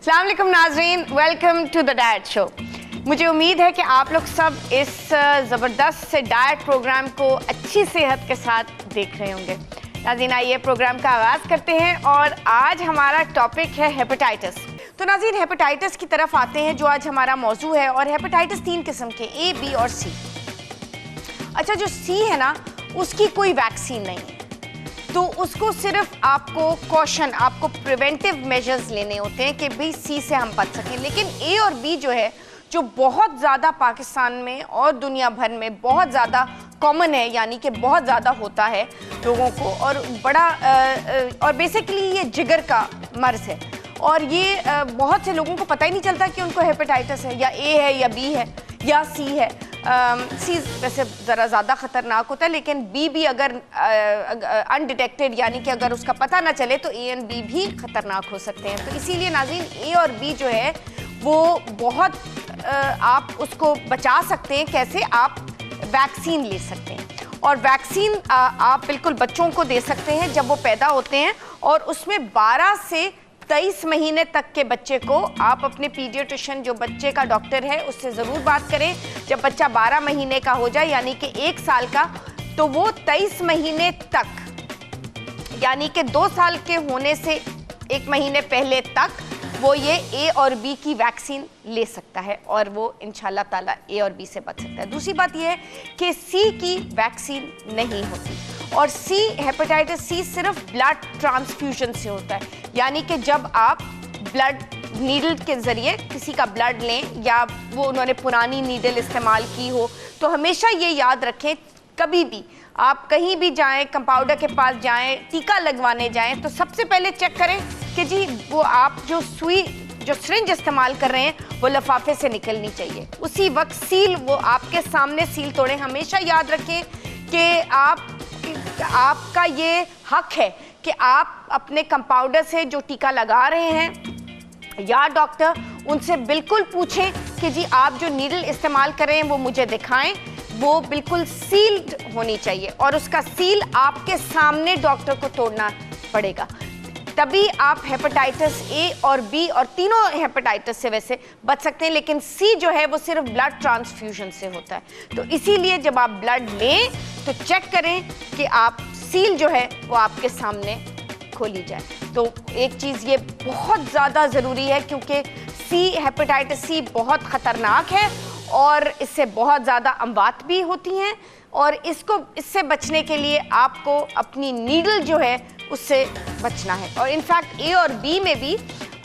अस्सलाम वालेकुम नाज़रीन, welcome to the diet show. मुझे उम्मीद है कि आप लोग सब इस ज़बरदस्त से डाइट प्रोग्राम को अच्छी सेहत के साथ देख रहे होंगे। नाज़रीन, आइए प्रोग्राम का आगाज़ करते हैं और आज हमारा टॉपिक है हेपेटाइटिस। तो नाज़रीन, हेपेटाइटिस की तरफ आते हैं जो आज हमारा मौजू है। और हेपेटाइटिस 3 किस्म के, ए, बी और सी। अच्छा, जो सी है ना, उसकी कोई वैक्सीन नहीं है, तो उसको सिर्फ आपको कॉशन, आपको प्रिवेंटिव मेजर्स लेने होते हैं कि भाई सी से हम बच सकें। लेकिन ए और बी जो है, जो बहुत ज़्यादा पाकिस्तान में और दुनिया भर में बहुत ज़्यादा कॉमन है, यानी कि बहुत ज़्यादा होता है लोगों को, और बड़ा और बेसिकली ये जिगर का मर्ज़ है। और ये बहुत से लोगों को पता ही नहीं चलता कि उनको हेपेटाइटिस है, या ए है या बी है या सी है। सी वैसे ज़रा ज़्यादा ख़तरनाक होता है, लेकिन बी भी अगर अनडिटेक्टेड, यानी कि अगर उसका पता ना चले, तो ए एंड बी भी ख़तरनाक हो सकते हैं। तो इसीलिए नाज़रीन, ए और बी जो है वो बहुत आप उसको बचा सकते हैं। कैसे? आप वैक्सीन ले सकते हैं, और वैक्सीन आप बिल्कुल बच्चों को दे सकते हैं जब वो पैदा होते हैं, और उसमें 12 से 23 महीने तक के बच्चे को आप अपने पीडियाट्रिशियन, जो बच्चे का डॉक्टर है, उससे ज़रूर बात करें। जब बच्चा 12 महीने का हो जाए, यानी कि 1 साल का, तो वो 23 महीने तक, यानी कि 2 साल के होने से 1 महीने पहले तक वो ये ए और बी की वैक्सीन ले सकता है, और वो इंशाल्लाह ताला ए और बी से बच सकता है। दूसरी बात ये है कि सी की वैक्सीन नहीं होती, और सी, हेपेटाइटिस सी सिर्फ ब्लड ट्रांसफ्यूजन से होता है। यानी कि जब आप ब्लड नीडल के ज़रिए किसी का ब्लड लें, या वो उन्होंने पुरानी नीडल इस्तेमाल की हो, तो हमेशा ये याद रखें, कभी भी आप कहीं भी जाएं, कंपाउंडर के पास जाएं, टीका लगवाने जाएं, तो सबसे पहले चेक करें कि जी वो आप जो सुई, जो सिरिंज इस्तेमाल कर रहे हैं, वो लिफाफे से निकलनी चाहिए। उसी वक्त सील, वो आपके सामने सील तोड़ें। हमेशा याद रखें कि आपका ये हक है कि आप अपने कंपाउंडर से जो टीका लगा रहे हैं या डॉक्टर, उनसे बिल्कुल पूछें कि जी आप जो नीडल इस्तेमाल कर रहे हैं वो मुझे दिखाएं। वो बिल्कुल सील्ड होनी चाहिए, और उसका सील आपके सामने डॉक्टर को तोड़ना पड़ेगा, तभी आप हेपेटाइटिस ए और बी और तीनों हेपेटाइटिस से वैसे बच सकते हैं। लेकिन सी जो है वो सिर्फ ब्लड ट्रांसफ्यूजन से होता है। तो इसीलिए जब आप ब्लड लें तो चेक करें कि आप सील जो है वो आपके सामने खोली जाए। तो एक चीज़ ये बहुत ज़्यादा ज़रूरी है, क्योंकि सी, हेपेटाइटिस सी बहुत ख़तरनाक है, और इससे बहुत ज़्यादा अमवात भी होती हैं। और इससे बचने के लिए आपको अपनी नीडल जो है उससे बचना है। और इनफैक्ट ए और बी में भी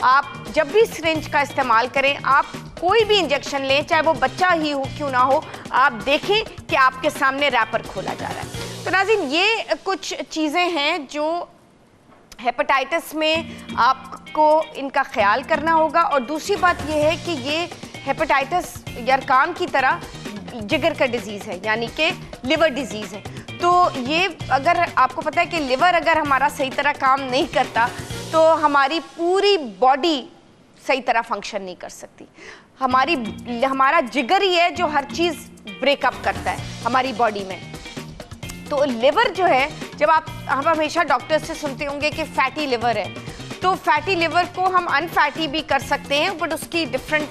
आप जब भी सिरिंज का इस्तेमाल करें, आप कोई भी इंजेक्शन लें, चाहे वो बच्चा ही हो क्यों ना हो, आप देखें कि आपके सामने रैपर खोला जा रहा है। तो नाज़रीन, ये कुछ चीज़ें हैं जो हेपेटाइटिस में आपको इनका ख्याल करना होगा। और दूसरी बात यह है कि ये हेपेटाइटिस यरकान की तरह जिगर का डिजीज़ है, यानी कि लिवर डिजीज़ है। तो ये, अगर आपको पता है कि लिवर अगर हमारा सही तरह काम नहीं करता, तो हमारी पूरी बॉडी सही तरह फंक्शन नहीं कर सकती। हमारा जिगर ही है जो हर चीज़ ब्रेकअप करता है हमारी बॉडी में। तो लिवर जो है, जब हम हमेशा डॉक्टर से सुनते होंगे कि फैटी लिवर है, तो फैटी लिवर को हम अनफैटी भी कर सकते हैं, बट उसकी डिफरेंट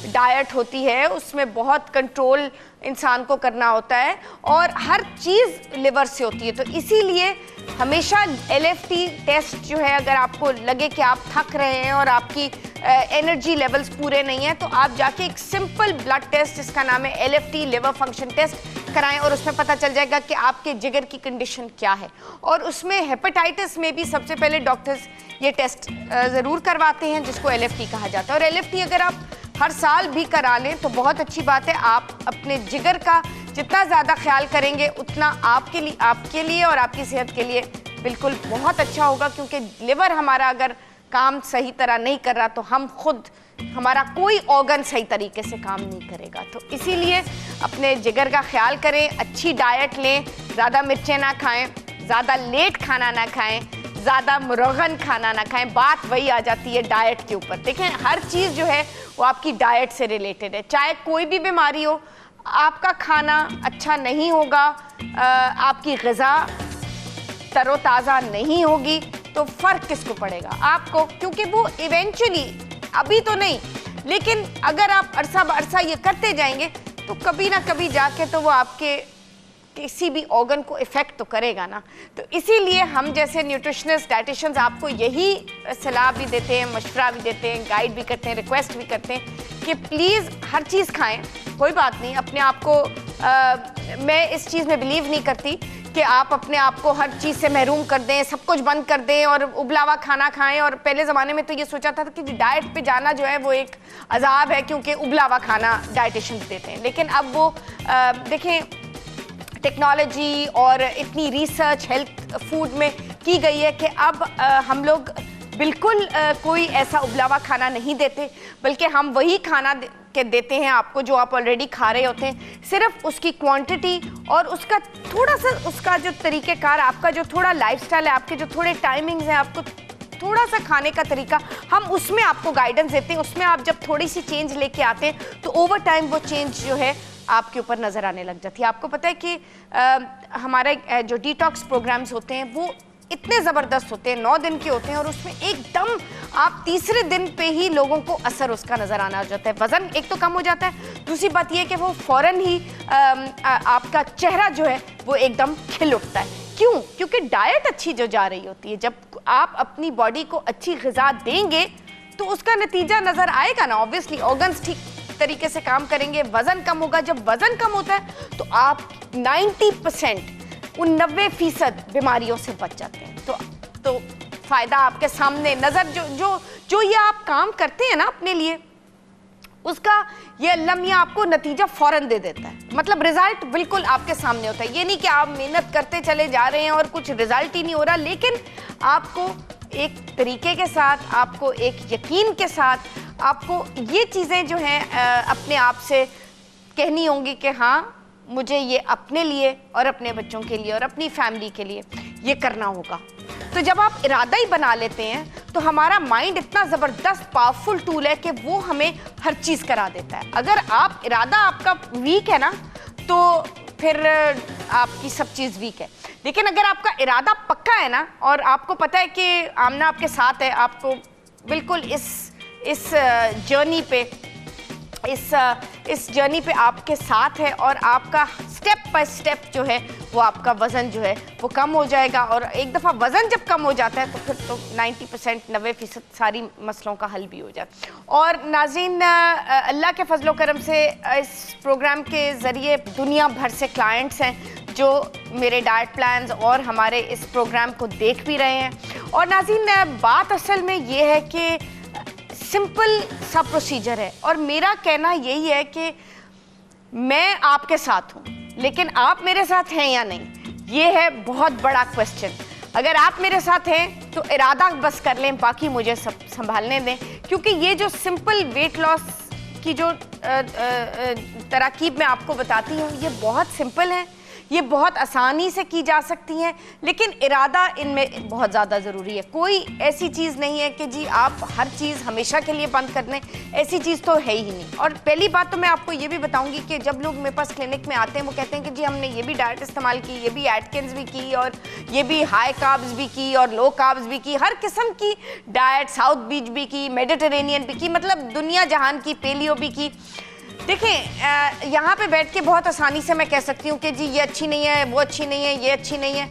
डाइट होती है, उसमें बहुत कंट्रोल इंसान को करना होता है, और हर चीज़ लिवर से होती है। तो इसीलिए हमेशा LFT टेस्ट जो है, अगर आपको लगे कि आप थक रहे हैं और आपकी एनर्जी लेवल्स पूरे नहीं हैं, तो आप जाके एक सिंपल ब्लड टेस्ट, जिसका नाम है LFT लिवर फंक्शन टेस्ट, कराएं, और उसमें पता चल जाएगा कि आपके जिगर की कंडीशन क्या है। और उसमें हेपेटाइटिस में भी सबसे पहले डॉक्टर्स ये टेस्ट ज़रूर करवाते हैं, जिसको LFT कहा जाता है। और LFT अगर आप हर साल भी करा लें तो बहुत अच्छी बात है। आप अपने जिगर का जितना ज़्यादा ख्याल करेंगे, उतना आपके लिए और आपकी सेहत के लिए बिल्कुल बहुत अच्छा होगा। क्योंकि लिवर हमारा अगर काम सही तरह नहीं कर रहा, तो हमारा कोई ऑर्गन सही तरीके से काम नहीं करेगा। तो इसीलिए अपने जिगर का ख्याल करें, अच्छी डाइट लें, ज़्यादा मिर्चें ना खाएं, ज़्यादा लेट खाना ना खाएं, ज़्यादा मुरगन खाना ना खाएं। बात वही आ जाती है डाइट के ऊपर। देखें, हर चीज़ जो है वो आपकी डाइट से रिलेटेड है। चाहे कोई भी बीमारी हो, आपका खाना अच्छा नहीं होगा, आपकी ग़िज़ा तरोताज़ा नहीं होगी, तो फ़र्क किसको पड़ेगा? आपको, क्योंकि वो इवेंचुअली अभी तो नहीं, लेकिन अगर आप अरसा बरसा ये करते जाएंगे तो कभी ना कभी जाके तो वो आपके किसी भी ऑर्गन को इफेक्ट तो करेगा ना। तो इसीलिए हम जैसे न्यूट्रिशनिस्ट, डाइटिशियंस आपको यही सलाह भी देते हैं, मशवरा भी देते हैं, गाइड भी करते हैं, रिक्वेस्ट भी करते हैं कि प्लीज़ हर चीज़ खाएं, कोई बात नहीं। अपने आप को मैं इस चीज़ में बिलीव नहीं करती कि आप अपने आप को हर चीज़ से महरूम कर दें, सब कुछ बंद कर दें और उबलावा खाना खाएं। और पहले ज़माने में तो ये सोचा था कि डाइट पे जाना जो है वो एक अजाब है, क्योंकि उबलावा खाना डाइटिशियंस देते हैं। लेकिन अब वो देखें, टेक्नोलॉजी और इतनी रिसर्च हेल्थ फूड में की गई है कि अब हम लोग बिल्कुल कोई ऐसा उबलावा खाना नहीं देते, बल्कि हम वही खाना के देते हैं आपको जो आप ऑलरेडी खा रहे होते हैं। सिर्फ उसकी क्वांटिटी और उसका थोड़ा सा, उसका जो तरीक़ेकार, आपका जो थोड़ा लाइफस्टाइल है, आपके जो थोड़े टाइमिंग्स हैं, आपको थोड़ा सा खाने का तरीका, हम उसमें आपको गाइडेंस देते हैं। उसमें आप जब थोड़ी सी चेंज लेके आते हैं तो ओवर टाइम वो चेंज जो है आपके ऊपर नज़र आने लग जाती है। आपको पता है कि हमारे जो डिटॉक्स प्रोग्राम्स होते हैं वो इतने ज़बरदस्त होते हैं, 9 दिन के होते हैं, और उसमें एकदम आप तीसरे दिन पे ही लोगों को असर उसका नज़र आना हो जाता है। वज़न एक तो कम हो जाता है, दूसरी बात यह है कि वो फ़ौरन ही आपका चेहरा जो है वो एकदम खिल उठता है। क्यों? क्योंकि डाइट अच्छी जो जा रही होती है। जब आप अपनी बॉडी को अच्छी ग़िज़ा देंगे तो उसका नतीजा नज़र आएगा ना। ऑब्वियसली ऑर्गन्स ठीक तरीके से काम करेंगे, वज़न कम होगा। जब वज़न कम होता है तो आप 90%, उन 90% बीमारियों से बच जाते हैं। तो फ़ायदा आपके सामने नज़र, जो ये आप काम करते हैं ना अपने लिए, उसका ये अल्लाह मियां आपको नतीजा फ़ौरन दे देता है। मतलब रिज़ल्ट बिल्कुल आपके सामने होता है। ये नहीं कि आप मेहनत करते चले जा रहे हैं और कुछ रिज़ल्ट ही नहीं हो रहा, लेकिन आपको एक तरीके के साथ, आपको एक यकीन के साथ, आपको ये चीज़ें जो हैं अपने आप से कहनी होंगी कि हाँ, मुझे ये अपने लिए और अपने बच्चों के लिए और अपनी फैमिली के लिए ये करना होगा। तो जब आप इरादा ही बना लेते हैं तो हमारा माइंड इतना ज़बरदस्त पावरफुल टूल है कि वो हमें हर चीज़ करा देता है। अगर आप इरादा आपका वीक है ना तो फिर आपकी सब चीज़ वीक है। लेकिन अगर आपका इरादा पक्का है ना, और आपको पता है कि आमना आपके साथ है, आपको बिल्कुल इस जर्नी पे, इस जर्नी पे आपके साथ है, और आपका स्टेप बाय स्टेप जो है वो आपका वज़न जो है वो कम हो जाएगा। और एक दफ़ा वज़न जब कम हो जाता है तो फिर तो 90%, 90% सारी मसलों का हल भी हो जाता है। और नाज़रीन, अल्लाह के फजलो करम से इस प्रोग्राम के ज़रिए दुनिया भर से क्लाइंट्स हैं जो मेरे डाइट प्लान्स और हमारे इस प्रोग्राम को देख भी रहे हैं। और नाज़रीन, बात असल में ये है कि सिंपल सा प्रोसीजर है, और मेरा कहना यही है कि मैं आपके साथ हूँ, लेकिन आप मेरे साथ हैं या नहीं, ये है बहुत बड़ा क्वेश्चन। अगर आप मेरे साथ हैं तो इरादा बस कर लें, बाकी मुझे सब संभालने दें। क्योंकि ये जो सिंपल वेट लॉस की जो तरकीब मैं आपको बताती हूँ, ये बहुत सिंपल है, ये बहुत आसानी से की जा सकती हैं, लेकिन इरादा इनमें बहुत ज़्यादा ज़रूरी है। कोई ऐसी चीज़ नहीं है कि जी आप हर चीज़ हमेशा के लिए बंद कर दें, ऐसी चीज़ तो है ही नहीं। और पहली बात तो मैं आपको ये भी बताऊंगी कि जब लोग मेरे पास क्लिनिक में आते हैं वो कहते हैं कि जी हमने ये भी डाइट इस्तेमाल की, ये भी एटकिंस भी की, और ये भी हाई कार्ब्स भी की और लो कार्ब्स भी की, हर किस्म की डाइट, साउथ बीच भी की, मेडिटेरेनियन भी की, मतलब दुनिया जहान की, पेलियो भी की। देखें, यहाँ पे बैठ के बहुत आसानी से मैं कह सकती हूँ कि जी ये अच्छी नहीं है, वो अच्छी नहीं है, ये अच्छी नहीं है,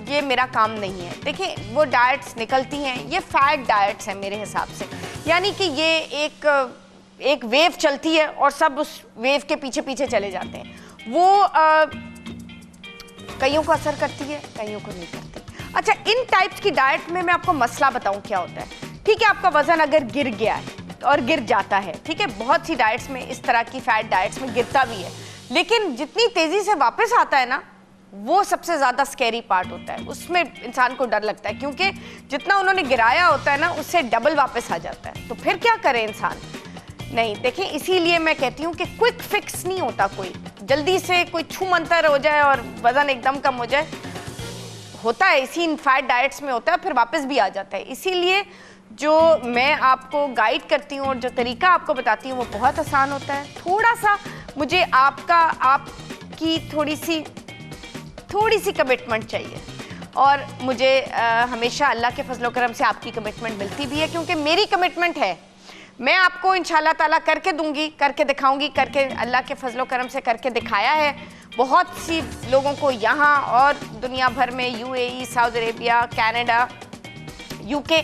ये मेरा काम नहीं है। देखें, वो डाइट्स निकलती हैं, ये फैट डाइट्स हैं मेरे हिसाब से, यानी कि ये एक वेव चलती है और सब उस वेव के पीछे पीछे चले जाते हैं। वो कईयों को असर करती है, कईयों को नहीं करती। अच्छा, इन टाइप्स की डाइट में मैं आपको मसला बताऊँ क्या होता है। ठीक है, आपका वज़न अगर गिर गया है और गिर जाता है, ठीक है, बहुत सी डाइट्स में, इस तरह की फैट डाइट्स में गिरता भी है, लेकिन जितनी तेज़ी से वापस आता है ना, वो सबसे ज़्यादा स्कैरी पार्ट होता है। उसमें इंसान को डर लगता है, क्योंकि जितना उन्होंने गिराया होता है ना, उससे डबल वापस आ जाता है। तो फिर क्या करे इंसान? नहीं, देखें, इसीलिए मैं कहती हूँ कि क्विक फिक्स नहीं होता कोई, जल्दी से कोई छू मंतर हो जाए और वज़न एकदम कम हो जाए, होता है इसी इन फैट डाइट्स में होता है, फिर वापस भी आ जाता है। इसीलिए जो मैं आपको गाइड करती हूँ और जो तरीका आपको बताती हूँ वो बहुत आसान होता है। थोड़ा सा मुझे आपकी थोड़ी सी कमिटमेंट चाहिए, और मुझे हमेशा अल्लाह के फजलो करम से आपकी कमिटमेंट मिलती भी है, क्योंकि मेरी कमिटमेंट है। मैं आपको इंशाल्लाह ताला करके दूंगी, करके दिखाऊंगी, करके अल्लाह के फजलो करम से करके दिखाया है। बहुत सी लोगों को यहाँ और दुनिया भर में, UAE, Saudi Arabia, Canada, UK,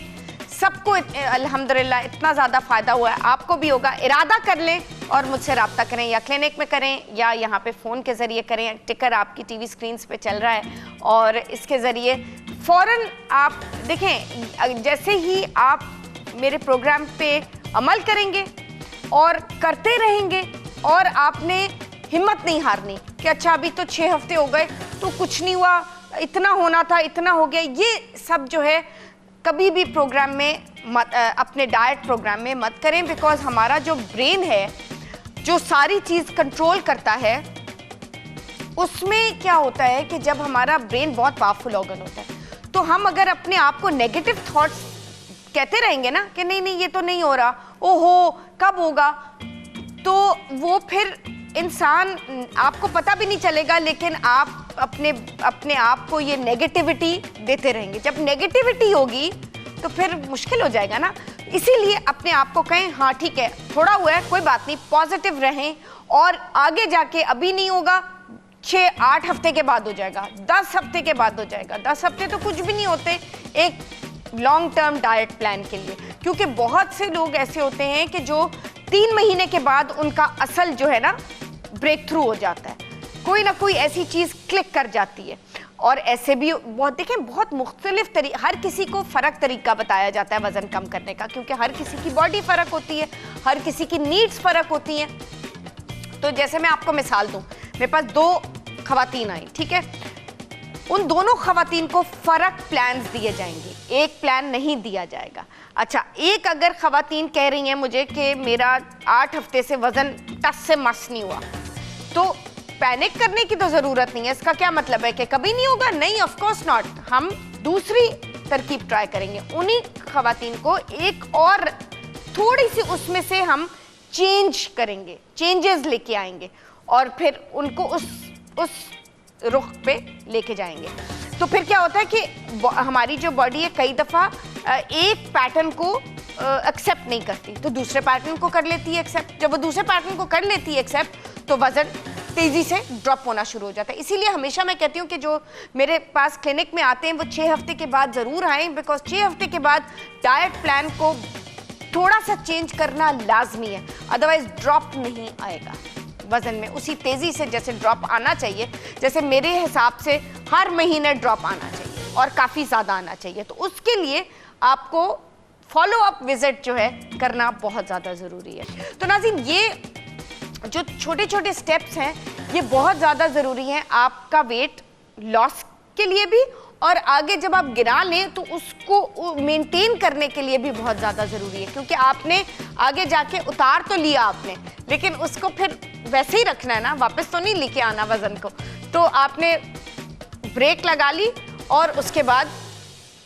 सबको अल्हम्दुलिल्लाह इतना ज़्यादा फ़ायदा हुआ है। आपको भी होगा। इरादा कर लें और मुझसे रब्ता करें, या क्लिनिक में करें या यहाँ पे फ़ोन के ज़रिए करें। टिकर आपकी टीवी स्क्रीन्स पे चल रहा है और इसके ज़रिए फ़ौरन आप देखें। जैसे ही आप मेरे प्रोग्राम पे अमल करेंगे और करते रहेंगे, और आपने हिम्मत नहीं हारनी कि अच्छा अभी तो 6 हफ्ते हो गए तो कुछ नहीं हुआ, इतना होना था, इतना हो गया। ये सब जो है कभी भी प्रोग्राम में मत, अपने डाइट प्रोग्राम में मत करें। बिकॉज हमारा जो ब्रेन है, जो सारी चीज़ कंट्रोल करता है, उसमें क्या होता है कि जब हमारा ब्रेन बहुत पावरफुल ऑर्गन होता है, तो हम अगर अपने आप को नेगेटिव थॉट्स कहते रहेंगे ना कि नहीं नहीं ये तो नहीं हो रहा, ओहो कब होगा, तो वो फिर इंसान, आपको पता भी नहीं चलेगा, लेकिन आप अपने आप को ये नेगेटिविटी देते रहेंगे। जब नेगेटिविटी होगी तो फिर मुश्किल हो जाएगा ना। इसीलिए अपने आप को कहें हाँ ठीक है, थोड़ा हुआ है, कोई बात नहीं, पॉजिटिव रहें, और आगे जाके अभी नहीं होगा, 6-8 हफ्ते के बाद हो जाएगा, 10 हफ्ते के बाद हो जाएगा। 10 हफ्ते तो कुछ भी नहीं होते एक लॉन्ग टर्म डाइट प्लान के लिए, क्योंकि बहुत से लोग ऐसे होते हैं कि जो 3 महीने के बाद उनका असल जो है ना ब्रेक थ्रू हो जाता है, कोई ना कोई ऐसी चीज़ क्लिक कर जाती है। और ऐसे भी बहुत देखें, बहुत मुख्तलिफ हर किसी को फ़र्क तरीका बताया जाता है वज़न कम करने का, क्योंकि हर किसी की बॉडी फ़र्क होती है, हर किसी की नीड्स फ़र्क होती हैं। तो जैसे मैं आपको मिसाल दूँ, मेरे पास 2 ख़वातीन आई, ठीक है, उन दोनों ख़वातीन को फ़र्क प्लान्स दिए जाएंगे, एक प्लान नहीं दिया जाएगा। अच्छा, एक अगर ख़वातीन कह रही हैं मुझे कि मेरा 8 हफ्ते से वज़न टस से मस नहीं हुआ, तो पैनिक करने की तो ज़रूरत नहीं है। इसका क्या मतलब है कि कभी नहीं होगा? नहीं, ऑफ कोर्स नॉट। हम दूसरी तरकीब ट्राई करेंगे। उन्हीं ख़वातीन को एक और थोड़ी सी उसमें से हम चेंज करेंगे, चेंजेस लेके आएंगे, और फिर उनको उस रुख पे लेके जाएंगे। तो फिर क्या होता है कि हमारी जो बॉडी है कई दफ़ा एक पैटर्न को एक्सेप्ट नहीं करती, तो दूसरे पैटर्न को कर लेती है एक्सेप्ट। जब वो दूसरे पैटर्न को कर लेती है एक्सेप्ट, तो वज़न तेज़ी से ड्रॉप होना शुरू हो जाता है। इसीलिए हमेशा मैं कहती हूँ कि जो मेरे पास क्लिनिक में आते हैं वो 6 हफ्ते के बाद ज़रूर आएँ, बिकॉज 6 हफ्ते के बाद डाइट प्लान को थोड़ा सा चेंज करना लाजमी है, अदरवाइज ड्रॉप नहीं आएगा वज़न में उसी तेज़ी से जैसे ड्रॉप आना चाहिए। जैसे मेरे हिसाब से हर महीने ड्रॉप आना चाहिए और काफ़ी ज़्यादा आना चाहिए। तो उसके लिए आपको फॉलो अप विजिट जो है करना बहुत ज़्यादा ज़रूरी है। तो नाज़रीन, ये जो छोटे छोटे स्टेप्स हैं ये बहुत ज़्यादा ज़रूरी हैं आपका वेट लॉस के लिए भी, और आगे जब आप गिरा लें तो उसको मेंटेन करने के लिए भी बहुत ज़्यादा ज़रूरी है, क्योंकि आपने आगे जाके उतार तो लिया आपने, लेकिन उसको फिर वैसे ही रखना है ना, वापस तो नहीं लेके आना वज़न को। तो आपने ब्रेक लगा ली और उसके बाद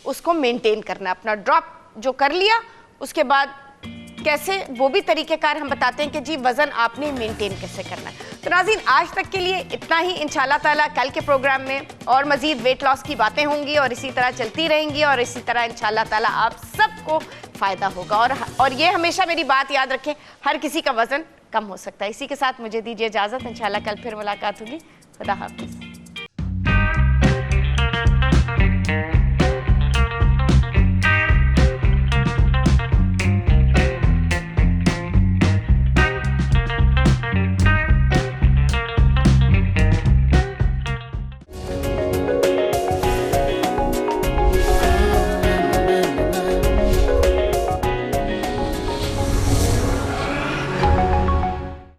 उसको मेंटेन करना, अपना ड्रॉप जो कर लिया उसके बाद कैसे, वो भी तरीक़ेकार हम बताते हैं कि जी वज़न आपने मेंटेन कैसे करना है। तो नाज़रीन, आज तक के लिए इतना ही। इंशाल्लाह ताला कल के प्रोग्राम में और मज़ीद वेट लॉस की बातें होंगी और इसी तरह चलती रहेंगी, और इसी तरह इंशाल्लाह ताला आप सबको फ़ायदा होगा। और ये हमेशा मेरी बात याद रखें, हर किसी का वज़न कम हो सकता है। इसी के साथ मुझे दीजिए इजाज़त, इंशाल्लाह कल फिर मुलाकात होगी। खुदा हाफ़िज़।